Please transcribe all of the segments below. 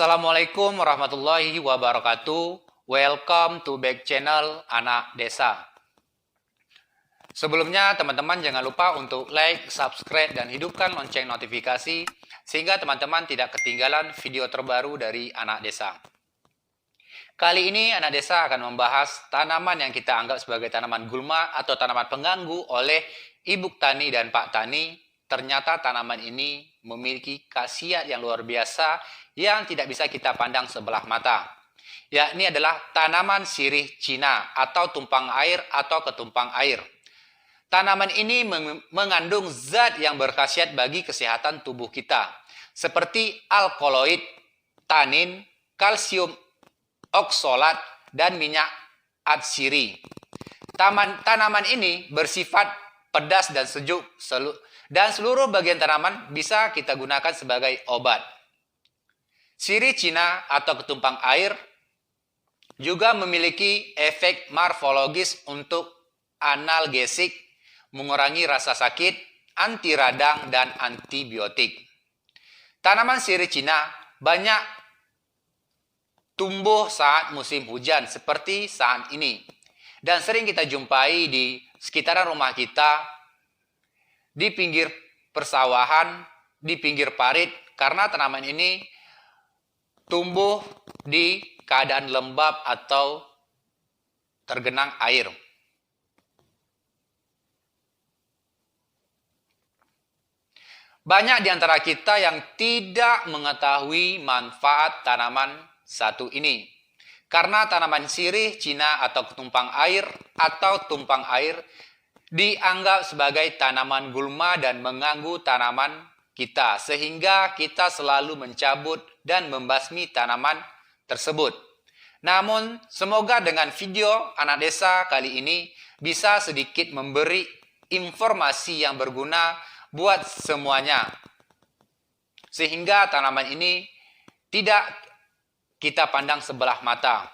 Assalamualaikum warahmatullahi wabarakatuh. Welcome to back channel Anak Desa. Sebelumnya teman-teman jangan lupa untuk like, subscribe, dan hidupkan lonceng notifikasi sehingga teman-teman tidak ketinggalan video terbaru dari Anak Desa. Kali ini Anak Desa akan membahas tanaman yang kita anggap sebagai tanaman gulma atau tanaman pengganggu oleh Ibu Tani dan Pak Tani. Ternyata tanaman ini memiliki khasiat yang luar biasa yang tidak bisa kita pandang sebelah mata. Yakni adalah tanaman sirih Cina atau tumpang air atau ketumpang air. Tanaman ini mengandung zat yang berkhasiat bagi kesehatan tubuh kita, seperti alkaloid, tanin, kalsium oksalat, dan minyak atsiri. Tanaman ini bersifat pedas dan sejuk, dan seluruh bagian tanaman bisa kita gunakan sebagai obat. Sirih Cina atau ketumpang air juga memiliki efek morfologis untuk analgesik, mengurangi rasa sakit, anti radang, dan antibiotik. Tanaman sirih Cina banyak tumbuh saat musim hujan seperti saat ini, dan sering kita jumpai di sekitaran rumah kita, di pinggir persawahan, di pinggir parit, karena tanaman ini tumbuh di keadaan lembab atau tergenang air. Banyak di antara kita yang tidak mengetahui manfaat tanaman satu ini. Karena tanaman sirih Cina atau ketumpang air atau tumpang air dianggap sebagai tanaman gulma dan mengganggu tanaman kita, sehingga kita selalu mencabut dan membasmi tanaman tersebut. Namun, semoga dengan video Anak Desa kali ini bisa sedikit memberi informasi yang berguna buat semuanya, sehingga tanaman ini tidak kita pandang sebelah mata.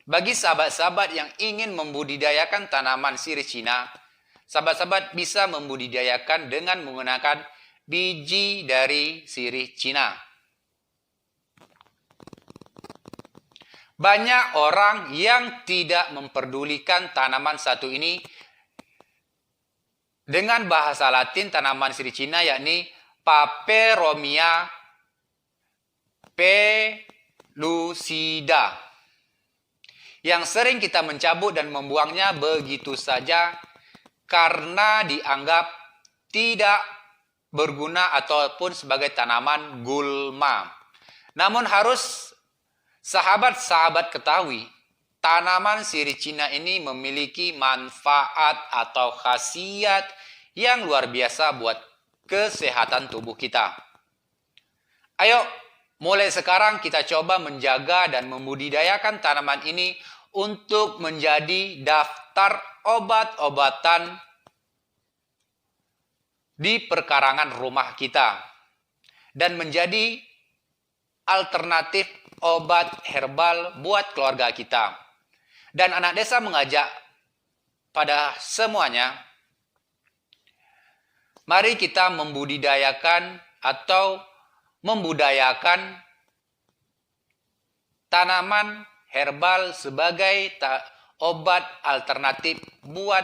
Bagi sahabat-sahabat yang ingin membudidayakan tanaman sirih Cina, sahabat-sahabat bisa membudidayakan dengan menggunakan biji dari sirih Cina. Banyak orang yang tidak memperdulikan tanaman satu ini. Dengan bahasa Latin tanaman sirih Cina yakni Peperomia pellucida, yang sering kita mencabut dan membuangnya begitu saja karena dianggap tidak berguna ataupun sebagai tanaman gulma. Namun harus sahabat-sahabat ketahui, tanaman sirih Cina ini memiliki manfaat atau khasiat yang luar biasa buat kesehatan tubuh kita. Ayo, mulai sekarang kita coba menjaga dan membudidayakan tanaman ini untuk menjadi daftar obat-obatan di perkarangan rumah kita dan menjadi alternatif obat herbal buat keluarga kita. Dan Anak Desa mengajak pada semuanya, mari kita membudidayakan atau membudayakan tanaman herbal sebagai obat alternatif buat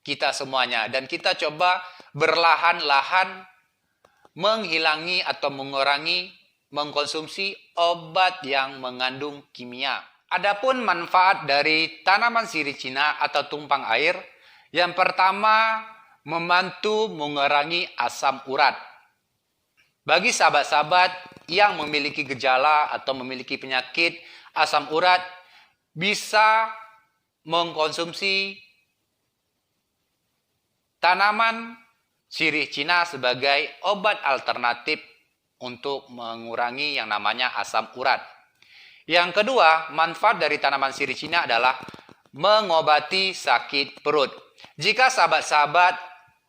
kita semuanya. Dan kita coba berlahan-lahan menghilangi atau mengurangi mengkonsumsi obat yang mengandung kimia. Adapun manfaat dari tanaman sirih Cina atau tumpang air, yang pertama membantu mengurangi asam urat. Bagi sahabat-sahabat yang memiliki gejala atau memiliki penyakit asam urat, bisa mengkonsumsi tanaman sirih Cina sebagai obat alternatif untuk mengurangi yang namanya asam urat. Yang kedua, manfaat dari tanaman sirih Cina adalah mengobati sakit perut. Jika sahabat-sahabat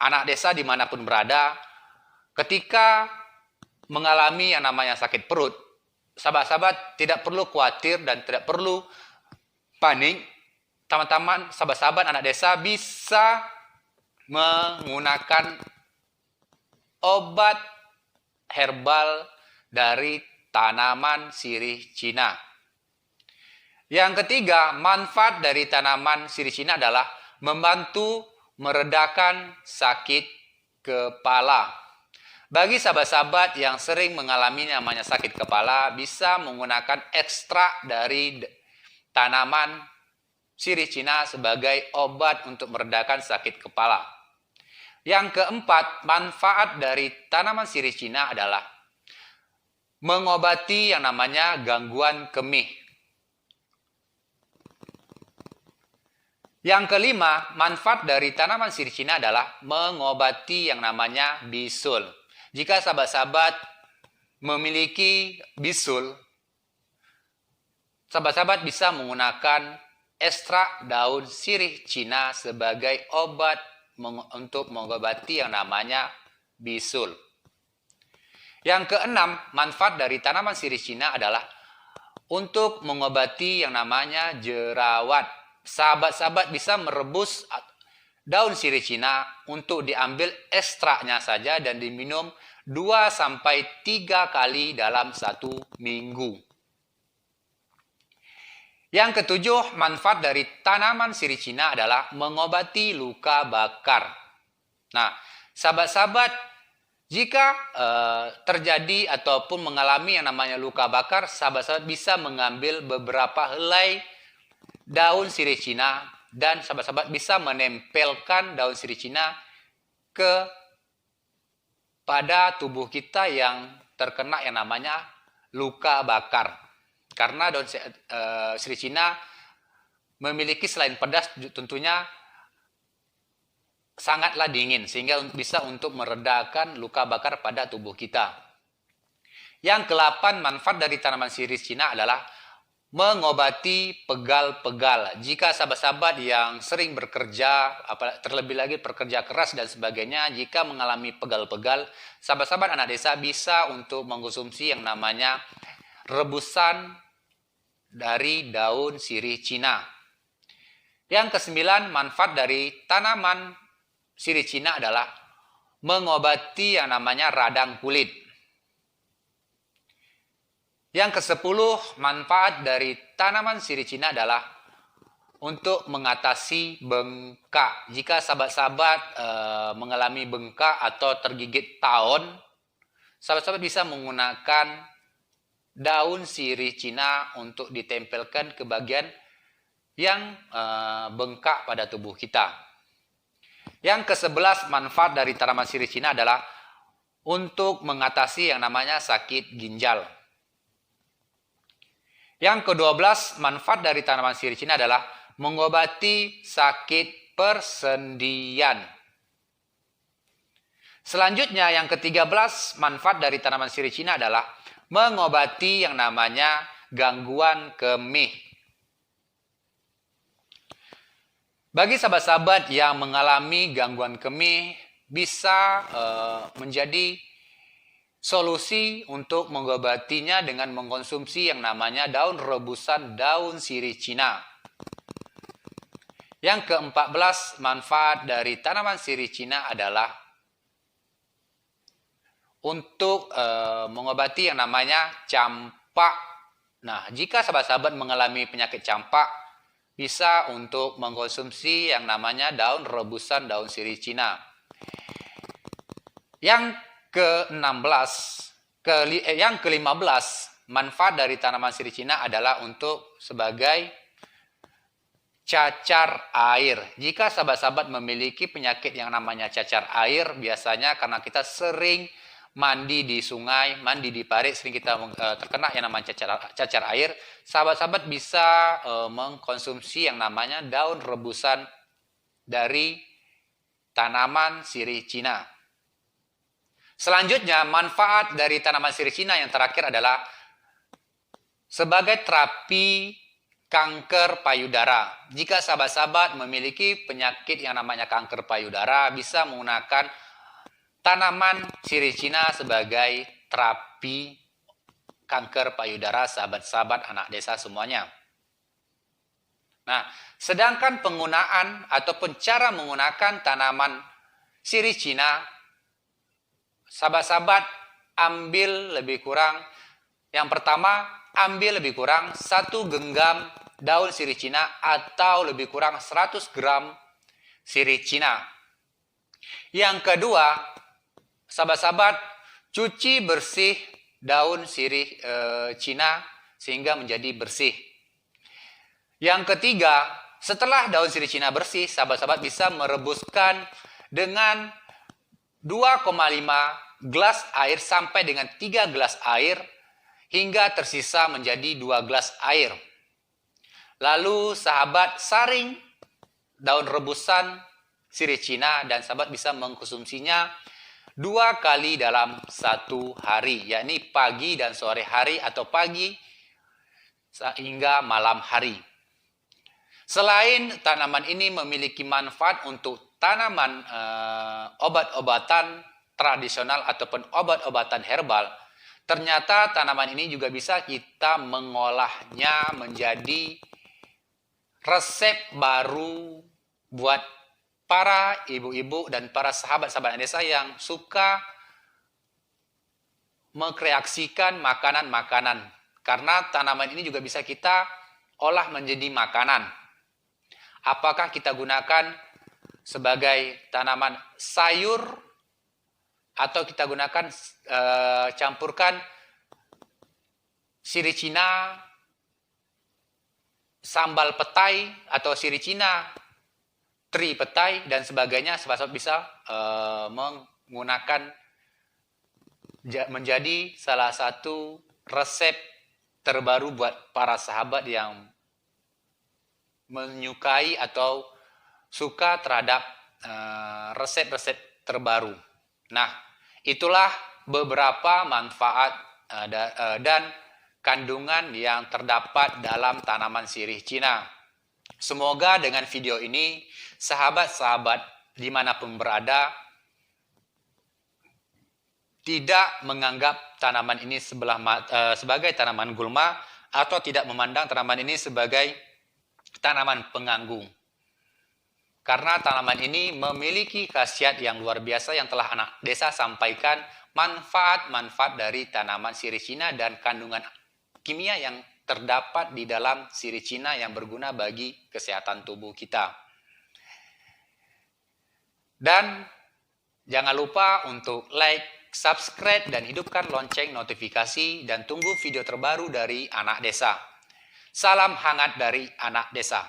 Anak Desa dimanapun berada, ketika mengalami yang namanya sakit perut, sahabat-sahabat tidak perlu khawatir dan tidak perlu panik. Teman-teman, sahabat-sahabat Anak Desa bisa menggunakan obat herbal dari tanaman sirih Cina. Yang ketiga, manfaat dari tanaman sirih Cina adalah membantu meredakan sakit kepala. Bagi sahabat-sahabat yang sering mengalami namanya sakit kepala, bisa menggunakan ekstrak dari tanaman sirih Cina sebagai obat untuk meredakan sakit kepala. Yang keempat, manfaat dari tanaman sirih Cina adalah mengobati yang namanya gangguan kemih. Yang kelima, manfaat dari tanaman sirih Cina adalah mengobati yang namanya bisul. Jika sahabat-sahabat memiliki bisul, sahabat-sahabat bisa menggunakan ekstrak daun sirih Cina sebagai obat untuk mengobati yang namanya bisul. Yang keenam, manfaat dari tanaman sirih Cina adalah untuk mengobati yang namanya jerawat. Sahabat-sahabat bisa merebus daun sirih Cina untuk diambil ekstraknya saja dan diminum 2-3 kali dalam 1 minggu. Yang ketujuh, manfaat dari tanaman sirih Cina adalah mengobati luka bakar. Nah, sahabat-sahabat, jika terjadi ataupun mengalami yang namanya luka bakar, sahabat-sahabat bisa mengambil beberapa helai daun sirih Cina dan sahabat-sahabat bisa menempelkan daun sirih Cina pada tubuh kita yang terkena yang namanya luka bakar. Karena daun sirih Cina memiliki selain pedas tentunya sangatlah dingin sehingga bisa untuk meredakan luka bakar pada tubuh kita. Yang ke-8, manfaat dari tanaman sirih Cina adalah mengobati pegal-pegal. Jika sahabat-sahabat yang sering bekerja, terlebih lagi pekerja keras dan sebagainya, jika mengalami pegal-pegal, sahabat-sahabat anak desa bisa untuk mengkonsumsi yang namanya rebusan dari daun sirih Cina. Yang ke-9, manfaat dari tanaman sirih Cina adalah mengobati yang namanya radang kulit. Yang ke-10, manfaat dari tanaman sirih Cina adalah untuk mengatasi bengkak. Jika sahabat-sahabat mengalami bengkak atau tergigit taun, sahabat-sahabat bisa menggunakan daun sirih Cina untuk ditempelkan ke bagian yang bengkak pada tubuh kita. Yang ke-11, manfaat dari tanaman sirih Cina adalah untuk mengatasi yang namanya sakit ginjal. Yang ke-12, manfaat dari tanaman sirih Cina adalah mengobati sakit persendian. Selanjutnya, yang ke-13, manfaat dari tanaman sirih Cina adalah mengobati yang namanya gangguan kemih. Bagi sahabat-sahabat yang mengalami gangguan kemih, bisa menjadi solusi untuk mengobatinya dengan mengkonsumsi yang namanya daun rebusan daun sirih Cina. Yang ke-14, manfaat dari tanaman sirih Cina adalah untuk mengobati yang namanya campak. Nah, jika sahabat-sahabat mengalami penyakit campak, bisa untuk mengkonsumsi yang namanya daun rebusan daun sirih Cina. Yang ke-15, manfaat dari tanaman sirih Cina adalah untuk sebagai cacar air. Jika sahabat-sahabat memiliki penyakit yang namanya cacar air, biasanya karena kita sering mandi di sungai, mandi di parit, sering kita terkena yang namanya cacar air, sahabat-sahabat bisa mengkonsumsi yang namanya daun rebusan dari tanaman sirih Cina. Selanjutnya, manfaat dari tanaman sirih Cina yang terakhir adalah sebagai terapi kanker payudara. Jika sahabat-sahabat memiliki penyakit yang namanya kanker payudara, bisa menggunakan tanaman sirih Cina sebagai terapi kanker payudara sahabat-sahabat anak desa semuanya. Nah, sedangkan penggunaan ataupun cara menggunakan tanaman sirih Cina, sahabat-sahabat ambil lebih kurang Yang pertama, ambil lebih kurang 1 genggam daun sirih Cina atau lebih kurang 100 gram sirih Cina. Yang kedua, sahabat-sahabat, cuci bersih daun sirih Cina sehingga menjadi bersih. Yang ketiga, setelah daun sirih Cina bersih, sahabat-sahabat bisa merebuskan dengan 2,5 gelas air sampai dengan 3 gelas air hingga tersisa menjadi 2 gelas air. Lalu sahabat saring daun rebusan sirih Cina dan sahabat bisa mengkonsumsinya 2 kali dalam 1 hari, yakni pagi dan sore hari atau pagi hingga malam hari. Selain tanaman ini memiliki manfaat untuk tanaman obat-obatan tradisional ataupun obat-obatan herbal, ternyata tanaman ini juga bisa kita mengolahnya menjadi resep baru buat para ibu-ibu dan para sahabat-sahabat desa yang suka mengkreasikan makanan-makanan. Karena tanaman ini juga bisa kita olah menjadi makanan. Apakah kita gunakan sebagai tanaman sayur atau kita gunakan campurkan sirih Cina, sambal petai atau sirih Cina, teri petai dan sebagainya, sahabat bisa menggunakan menjadi salah satu resep terbaru buat para sahabat yang menyukai atau suka terhadap resep-resep terbaru. Nah, itulah beberapa manfaat dan kandungan yang terdapat dalam tanaman sirih Cina. Semoga dengan video ini, sahabat-sahabat dimanapun berada, tidak menganggap tanaman ini sebagai tanaman gulma atau tidak memandang tanaman ini sebagai tanaman pengganggu. Karena tanaman ini memiliki khasiat yang luar biasa yang telah anak desa sampaikan, manfaat-manfaat dari tanaman sirih Cina dan kandungan kimia yang terdapat di dalam sirih Cina yang berguna bagi kesehatan tubuh kita. Dan jangan lupa untuk like, subscribe, dan hidupkan lonceng notifikasi dan tunggu video terbaru dari anak desa. Salam hangat dari anak desa.